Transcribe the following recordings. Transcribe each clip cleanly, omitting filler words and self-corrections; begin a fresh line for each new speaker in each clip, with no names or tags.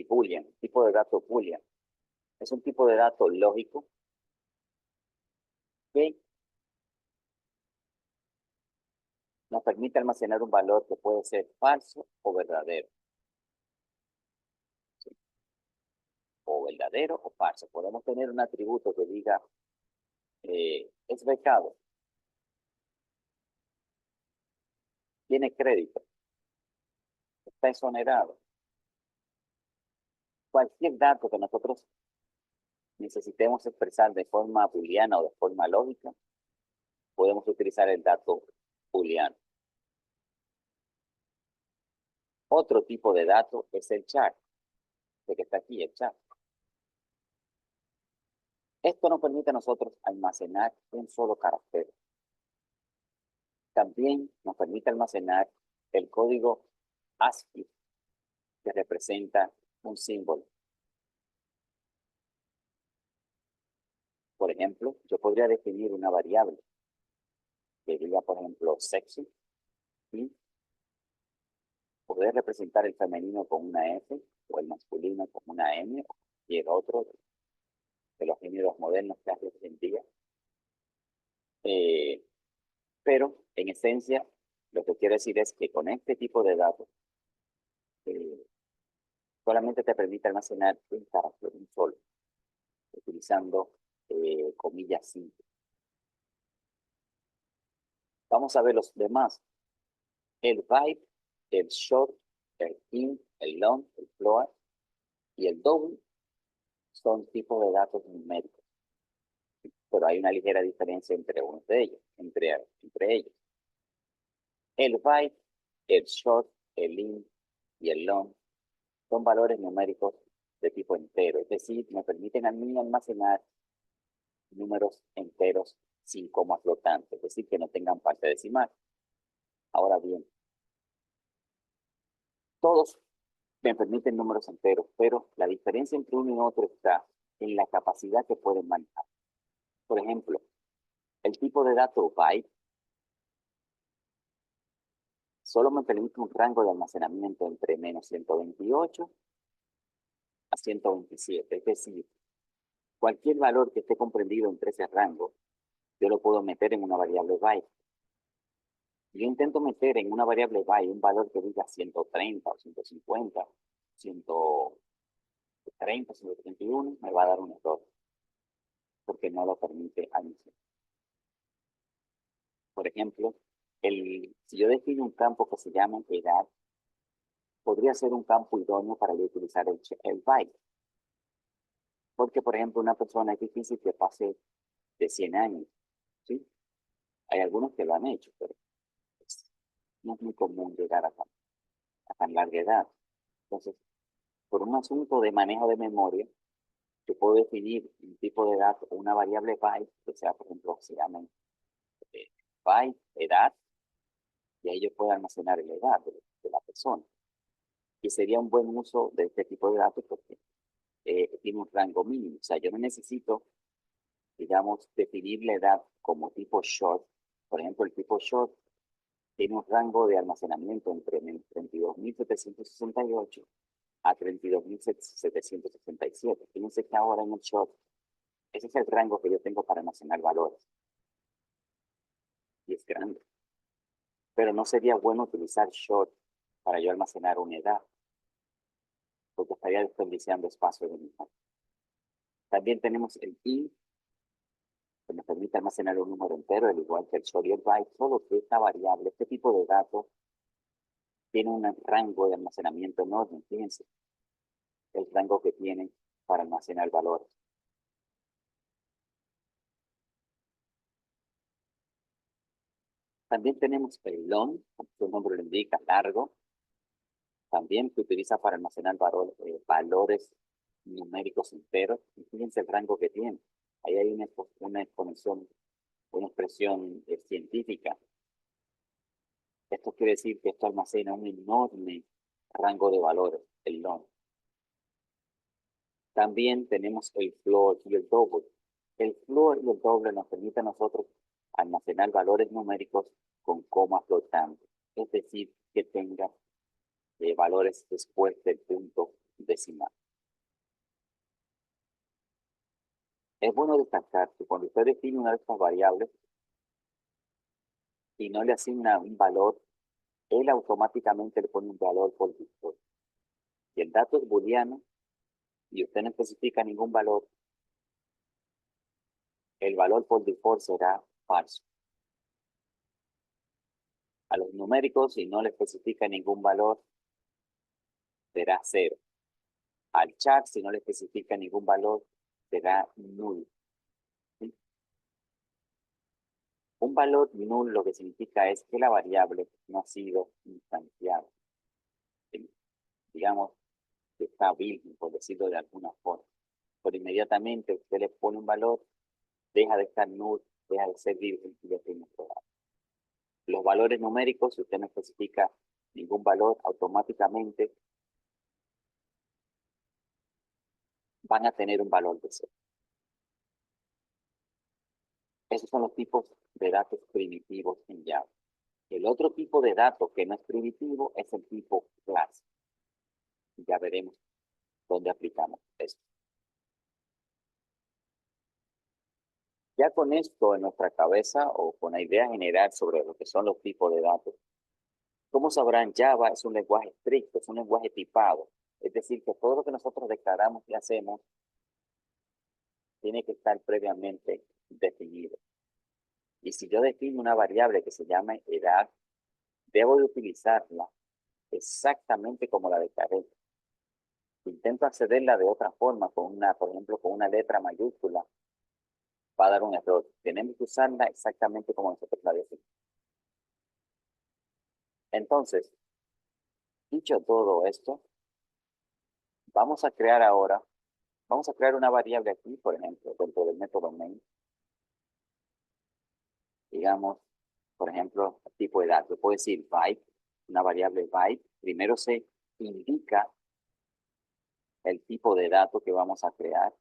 el boolean, tipo de dato boolean. Es un tipo de dato lógico que nos permite almacenar un valor que puede ser falso o verdadero. ¿Sí? O verdadero o falso. Podemos tener un atributo que diga es becado, tiene crédito, está exonerado. Cualquier dato que nosotros necesitemos expresar de forma booleana o de forma lógica, podemos utilizar el dato booleano. Otro tipo de dato es el char, de que está aquí el char. Esto nos permite a nosotros almacenar un solo carácter. También nos permite almacenar el código ASCII, que representa un símbolo. Por ejemplo, yo podría definir una variable que diga, por ejemplo, sexy, y poder representar el femenino con una F o el masculino con una M y el otro de los géneros modernos que hace hoy en día. Pero en esencia, lo que quiero decir es que con este tipo de datos, eh, solamente te permite almacenar un carácter, un solo, utilizando comillas simples. Vamos a ver los demás. El byte, el short, el int, el long, el float y el double son tipos de datos numéricos. Pero hay una ligera diferencia entre uno de ellos, entre ellos. El byte, el short, el int y el long son valores numéricos de tipo entero, es decir, me permiten a mí almacenar números enteros sin coma flotante, es decir, que no tengan parte decimal. Ahora bien, todos me permiten números enteros, pero la diferencia entre uno y otro está en la capacidad que pueden manejar. Por ejemplo, el tipo de dato byte solo me permite un rango de almacenamiento entre menos 128 a 127, es decir, cualquier valor que esté comprendido entre ese rango, yo lo puedo meter en una variable byte. Yo intento meter en una variable byte un valor que diga 130 o 150, 130, 131, me va a dar un error, porque no lo permite ANSI. Por ejemplo, si yo defino un campo que se llama edad, podría ser un campo idóneo para yo utilizar el byte. Porque, por ejemplo, una persona es difícil que pase de 100 años, ¿sí? Hay algunos que lo han hecho, pero no es muy común llegar a tan larga edad. Entonces, por un asunto de manejo de memoria, yo puedo definir un tipo de dato, una variable byte, que sea, por ejemplo, que se llame byte, edad, y ahí yo puedo almacenar la edad de la persona. Y sería un buen uso de este tipo de datos porque tiene un rango mínimo. O sea, yo no necesito, digamos, definir la edad como tipo short. Por ejemplo, el tipo short tiene un rango de almacenamiento entre 32.768 a 32.767. Fíjense que ahora en el short, ese es el rango que yo tengo para almacenar valores. Y es grande. Pero no sería bueno utilizar short para yo almacenar una edad, porque estaría desperdiciando espacio de mi memoria. También tenemos el int, que nos permite almacenar un número entero, al igual que el short y el byte, solo que esta variable, este tipo de datos, tiene un rango de almacenamiento enorme. Fíjense el rango que tiene para almacenar valores. También tenemos el long, como su nombre lo indica, largo, también se utiliza para almacenar valores numéricos enteros. Y fíjense el rango que tiene. Ahí hay una exposición, una expresión científica. Esto quiere decir que esto almacena un enorme rango de valores, el long. También tenemos el float y el double. El float y el double nos permite a nosotros almacenar valores numéricos con coma flotante, es decir, que tenga valores después del punto decimal. Es bueno destacar que cuando usted define una de estas variables y no le asigna un valor, él automáticamente le pone un valor por default. Si el dato es booleano y usted no especifica ningún valor, el valor por default será falso. A los numéricos, si no le especifica ningún valor, será 0. Al char, si no le especifica ningún valor, será nulo. ¿Sí? Un valor nulo lo que significa es que la variable no ha sido instanciada. ¿Sí? Digamos que está virgen, por decirlo de alguna forma. Pero inmediatamente usted le pone un valor, deja de estar nulo, deja de ser virgen y ya tiene probado. Los valores numéricos, si usted no especifica ningún valor, automáticamente van a tener un valor de 0. Esos son los tipos de datos primitivos en Java. El otro tipo de datos que no es primitivo es el tipo clase. Ya veremos dónde aplicamos esto. Ya con esto en nuestra cabeza o con la idea general sobre lo que son los tipos de datos, como sabrán, Java es un lenguaje estricto, es un lenguaje tipado. Es decir, que todo lo que nosotros declaramos y hacemos tiene que estar previamente definido. Y si yo defino una variable que se llama edad, debo de utilizarla exactamente como la declaré. Si intento accederla de otra forma, por ejemplo, con una letra mayúscula, va a dar un error. Tenemos que usarla exactamente como nosotros la definimos. Entonces, dicho todo esto, vamos a crear ahora, vamos a crear una variable aquí, por ejemplo, dentro del método main. Digamos, por ejemplo, tipo de datos. Puedo decir byte, una variable byte. Primero se indica el tipo de dato que vamos a crear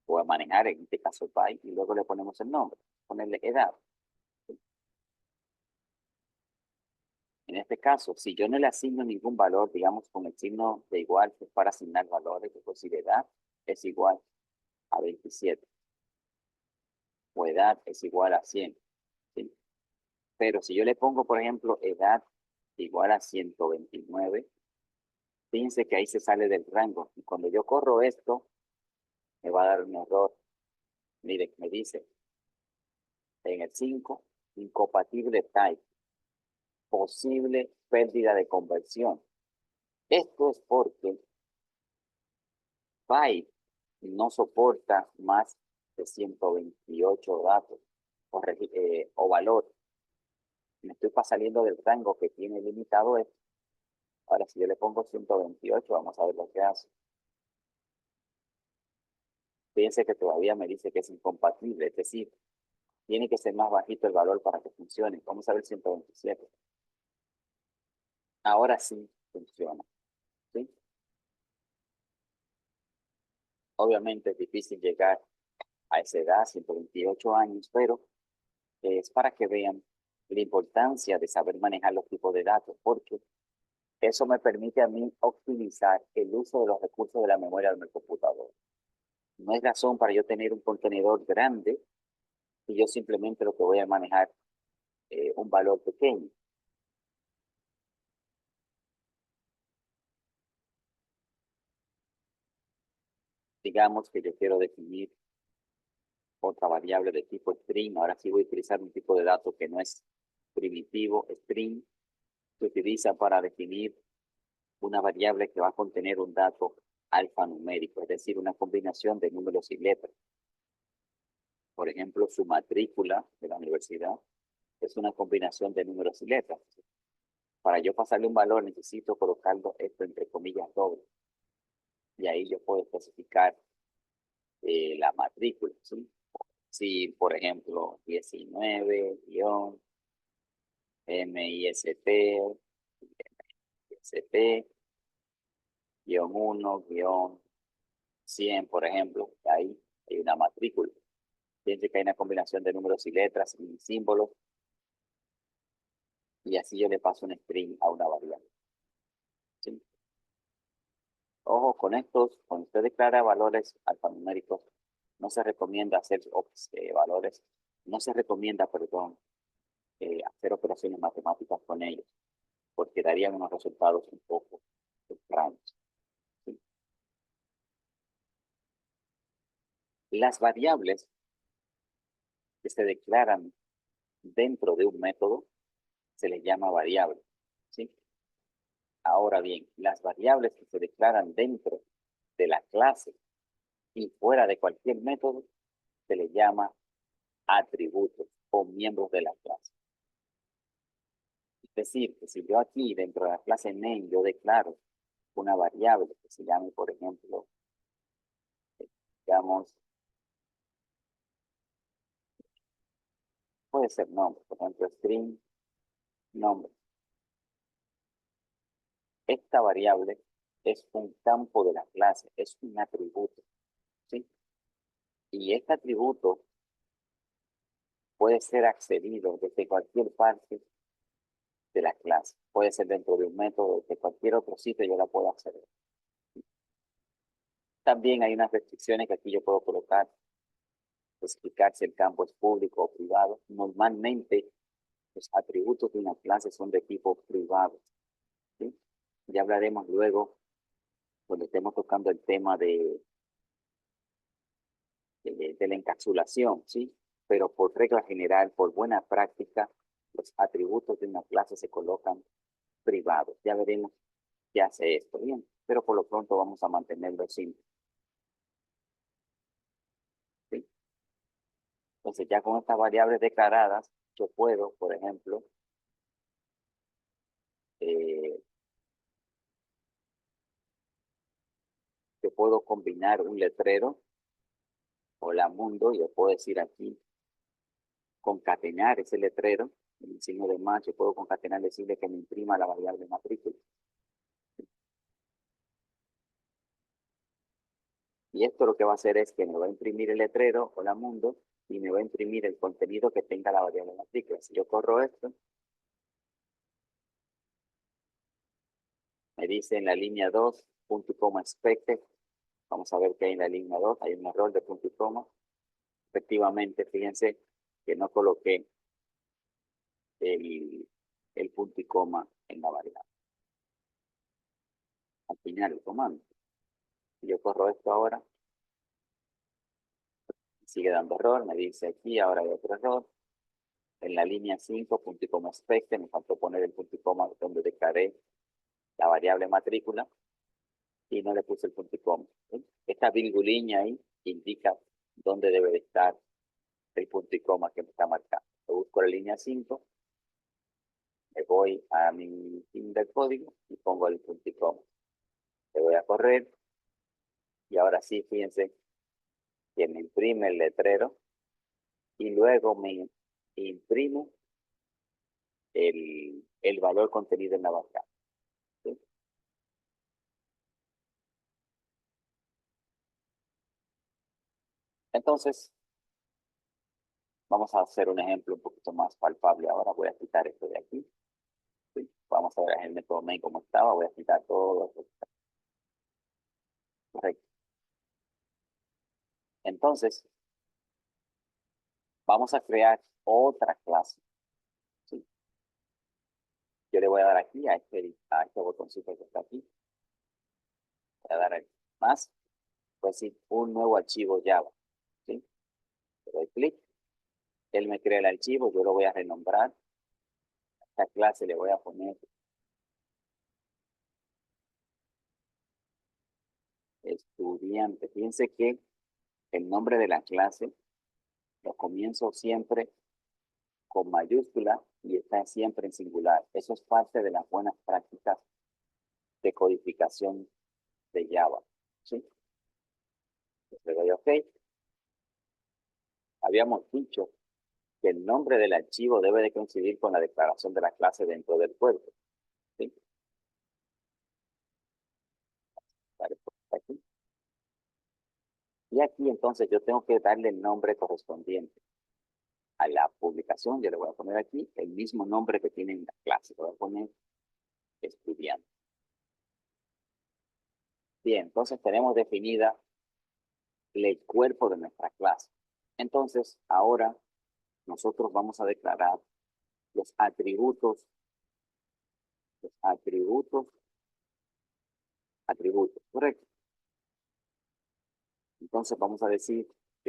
o a manejar, en este caso byte, y luego le ponemos el nombre, ponerle edad. En este caso, si yo no le asigno ningún valor, digamos con el signo de igual, que es para asignar valores, que decir edad es igual a 27, o edad es igual a 100, ¿sí? Pero si yo le pongo, por ejemplo, edad igual a 129, fíjense que ahí se sale del rango. Y cuando yo corro esto, me va a dar un error. Mire, me dice en el 5, incompatible type, posible pérdida de conversión. Esto es porque byte no soporta más de 128 datos o valor. Me estoy saliendo del rango que tiene limitado esto. Ahora, si yo le pongo 128, vamos a ver lo que hace. Fíjense que todavía me dice que es incompatible, es decir, tiene que ser más bajito el valor para que funcione. Vamos a ver 127. Ahora sí funciona, ¿sí? Obviamente es difícil llegar a esa edad, 128 años, pero es para que vean la importancia de saber manejar los tipos de datos, porque eso me permite a mí optimizar el uso de los recursos de la memoria de mi computador. No hay razón para yo tener un contenedor grande y yo simplemente lo que voy a manejar un valor pequeño. Digamos que yo quiero definir otra variable de tipo string. Ahora sí voy a utilizar un tipo de datos que no es primitivo. String se utiliza para definir una variable que va a contener un dato alfanumérico, es decir, una combinación de números y letras. Por ejemplo, su matrícula de la universidad es una combinación de números y letras. Para yo pasarle un valor necesito colocarlo esto entre comillas doble. Y ahí yo puedo especificar la matrícula, ¿sí? Si, por ejemplo, 19-MIST-1-100, por ejemplo, ahí hay una matrícula. Fíjense que hay una combinación de números y letras y símbolos, y así yo le paso un string a una variable, ¿sí? Ojo, cuando usted declara valores alfanuméricos, no se recomienda hacer valores, no se recomienda, perdón, hacer operaciones matemáticas con ellos, porque darían unos resultados un poco extraños. ¿Sí? Las variables que se declaran dentro de un método se les llama variable. ¿Sí? Ahora bien, las variables que se declaran dentro de la clase y fuera de cualquier método se les llama atributos o miembros de la clase. Es decir, que si yo aquí dentro de la clase name yo declaro una variable que se llame, por ejemplo, digamos, puede ser nombre, por ejemplo, string nombre. Esta variable es un campo de la clase, es un atributo, ¿sí? Y este atributo puede ser accedido desde cualquier parte de la clase. Puede ser dentro de un método, de cualquier otro sitio yo la puedo acceder. También hay unas restricciones que aquí yo puedo colocar, explicar si el campo es público o privado. Normalmente los atributos de una clase son de tipo privado, ¿sí? Ya hablaremos luego cuando estemos tocando el tema de la encapsulación, ¿sí? Pero por regla general, por buena práctica, los atributos de una clase se colocan privados. Ya veremos qué hace esto, bien, pero por lo pronto vamos a mantenerlo simple, ¿sí? Entonces ya con estas variables declaradas, yo puedo, por ejemplo, eh, yo puedo combinar un letrero o la mundo, y yo puedo decir aquí, concatenar ese letrero, el signo de más, yo puedo concatenar, decirle que me imprima la variable matrícula. Y esto lo que va a hacer es que me va a imprimir el letrero o la mundo y me va a imprimir el contenido que tenga la variable matrícula. Si yo corro esto, me dice en la línea 2, punto y coma expected. Vamos a ver que hay en la línea 2, hay un error de punto y coma. Efectivamente, fíjense que no coloqué el, el punto y coma en la variable. Al final el comando. Si yo corro esto ahora, sigue dando error, me dice aquí, ahora hay otro error. En la línea 5, punto y coma expected, me faltó poner el punto y coma donde declaré la variable matrícula y no le puse el punto y coma. ¿Sí? Esta virgulina ahí indica dónde debe de estar el punto y coma que me está marcando. Yo busco la línea 5, me voy a mi fin del código y pongo el punto y coma. Le voy a correr y ahora sí, fíjense que me imprime el letrero y luego me imprime el valor contenido en la barra. ¿Sí? Entonces, vamos a hacer un ejemplo un poquito más palpable. Ahora voy a quitar esto de aquí. ¿Sí? Vamos a ver el método main como estaba. Voy a quitar todo esto. Correcto. Entonces, vamos a crear otra clase. ¿Sí? Yo le voy a dar aquí a este botoncito que está aquí. Voy a dar aquí más. Voy a decir un nuevo archivo Java. ¿Sí? Le doy clic. Él me crea el archivo. Yo lo voy a renombrar. A esta clase le voy a poner estudiante. Fíjense que el nombre de la clase lo comienzo siempre con mayúscula y está siempre en singular. Eso es parte de las buenas prácticas de codificación de Java. ¿Sí? Le doy OK. Habíamos dicho que el nombre del archivo debe de coincidir con la declaración de la clase dentro del cuerpo. ¿Sí? Vale, pues, aquí. Y aquí entonces yo tengo que darle el nombre correspondiente a la publicación. Yo le voy a poner aquí el mismo nombre que tiene en la clase. Le voy a poner estudiante. Bien, entonces tenemos definida el cuerpo de nuestra clase. Entonces, ahora nosotros vamos a declarar los atributos, ¿correcto? Entonces vamos a decir